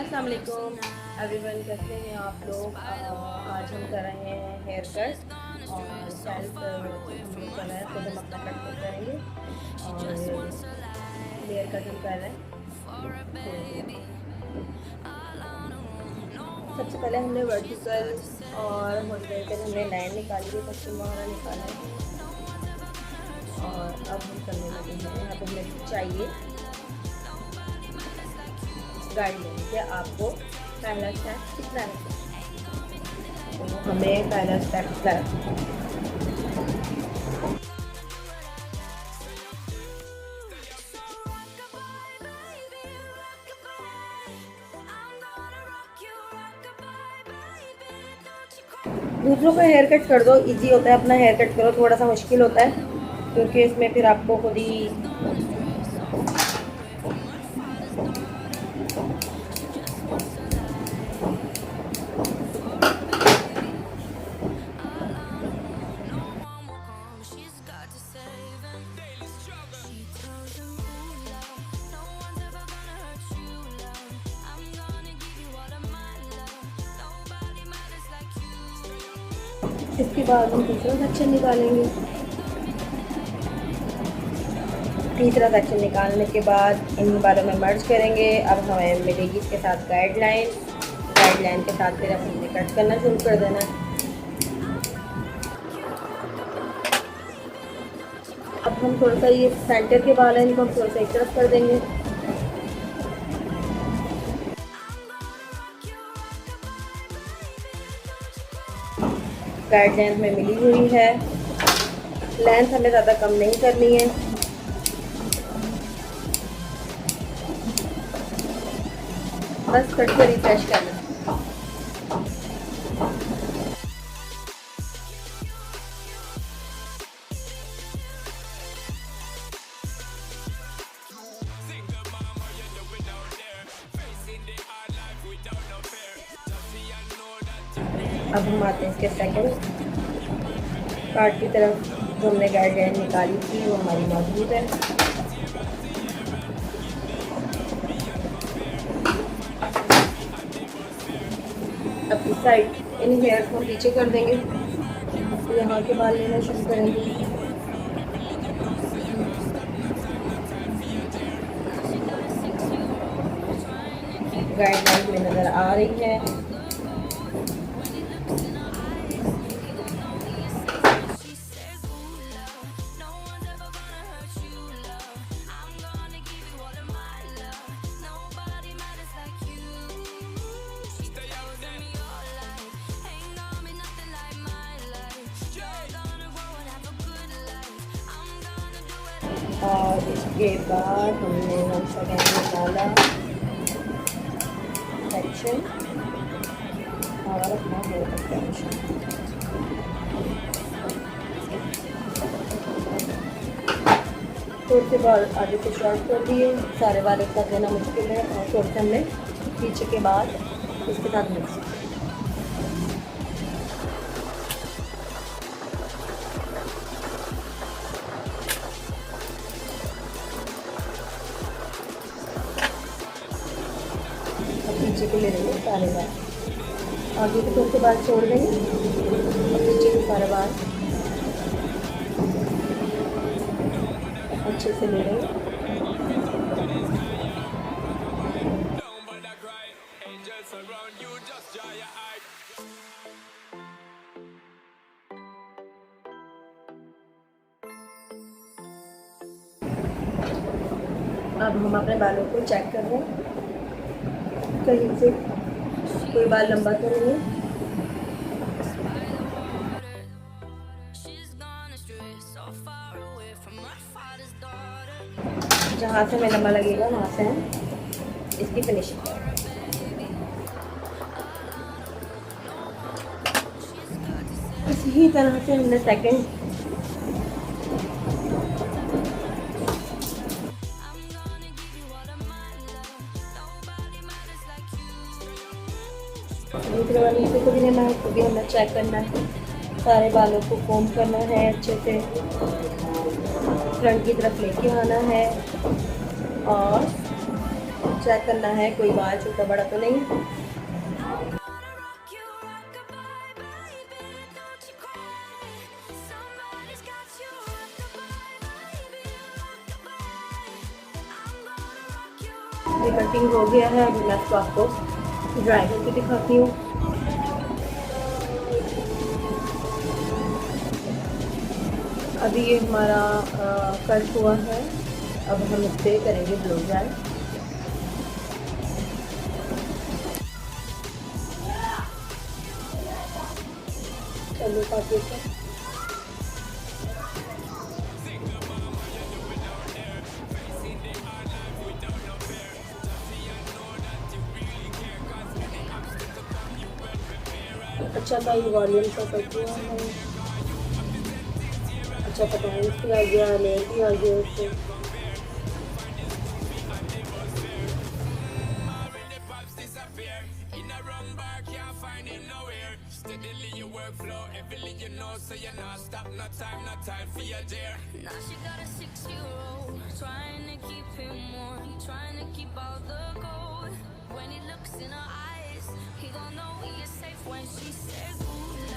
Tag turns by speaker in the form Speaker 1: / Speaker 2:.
Speaker 1: अस्सलाम वालेकुम एवरीवन, कैसे हैं आप लोग। आज हम कर रहे हैं हेयर कट और सेल्फ हम लोग कर रहे हैं, खुद हम अपना कट कर करेंगे और लेयर कट हम कर रहे हैं। तो सबसे पहले हमने वर्टिकल और हॉरिजॉन्टल हमने लाइन निकाली है, पश्चिम वगैरह निकाला है और अब हम करने लगे हैं। यहाँ पर हमें चाहिए गाइडलाइन कि आपको पहला स्टेप कितना है, तो हमें पहला स्टेप कर दूसरों का हेयर कट कर दो, इजी होता है। अपना हेयर कट करो थोड़ा सा मुश्किल होता है, क्योंकि इसमें फिर आपको खुद ही इसके बाद हम तीसरा सेक्शन निकालेंगे। तीसरा सेक्शन निकालने के बाद इन बालों में मर्ज करेंगे। अब हमें मिलेगी इसके साथ गाइडलाइन के साथ फिर हमने कट करना शुरू कर देना है। अब हम थोड़ा सा ये सेंटर के बाल हैं, इनको हम थोड़ा सा एक तरफ कर देंगे। गाइडलाइन में मिली हुई है, लेंथ हमें ज़्यादा कम नहीं करनी है। बस कट को रिफ्रेश करना। अब हम आते हैं इसके सेकंड पार्ट की तरफ। जो हमने गाइडलाइन निकाली थी वो हमारी मौजूद है। अब इस साइड इन हेयर्स को पीछे कर देंगे, तो यहाँ के बाल लेना शुरू करेंगे। गाइडलाइन में नज़र आ रही है। और इसके बाद हमने निकाला सेक्शन और अपना हेयर एक्सटेंशन। थोड़े से बाल आगे से शॉर्ट कर दिए, सारे बाल एक साथ देना मुश्किल है और थोड़े से हमने पीछे के बाद इसके साथ मिक्स। पीछे के ले लेंगे सारे बाल, आगे के थोड़े से बाल छोड़ देंगे और पीछे के सारे बाल अच्छे से ले लेंगे। अब हम अपने बालों को चेक कर रहे हैं, कहीं से कोई बाल लंबा तो नहीं है। जहाँ से हमें लंबा लगेगा वहाँ से हम इसकी फिनिशिंग करेंगे। इसी तरह से हमने सेकंड दूसरे वाले से को भी लेना है, तो भी हमें चेक करना है। सारे बालों को कोम करना है अच्छे से, फ्रंट की तरफ लेके आना है और चेक करना है कोई बाल छोटा बड़ा तो नहीं। ये कटिंग हो गया है, अभी मैं इसको आपको ड्राई करके दिखाती हूँ। अभी ये हमारा कट हुआ है, अब हम इस पर करेंगे ब्लो ड्राई। चलो काफी अच्छा। अच्छा था ये वॉल्यूम का कट हुआ है। अच्छा परफॉर्मेंस भी आ गया, लेयर भी आ गया उससे।
Speaker 2: When he looks in her eyes, he don't know he is safe when she says, ooh.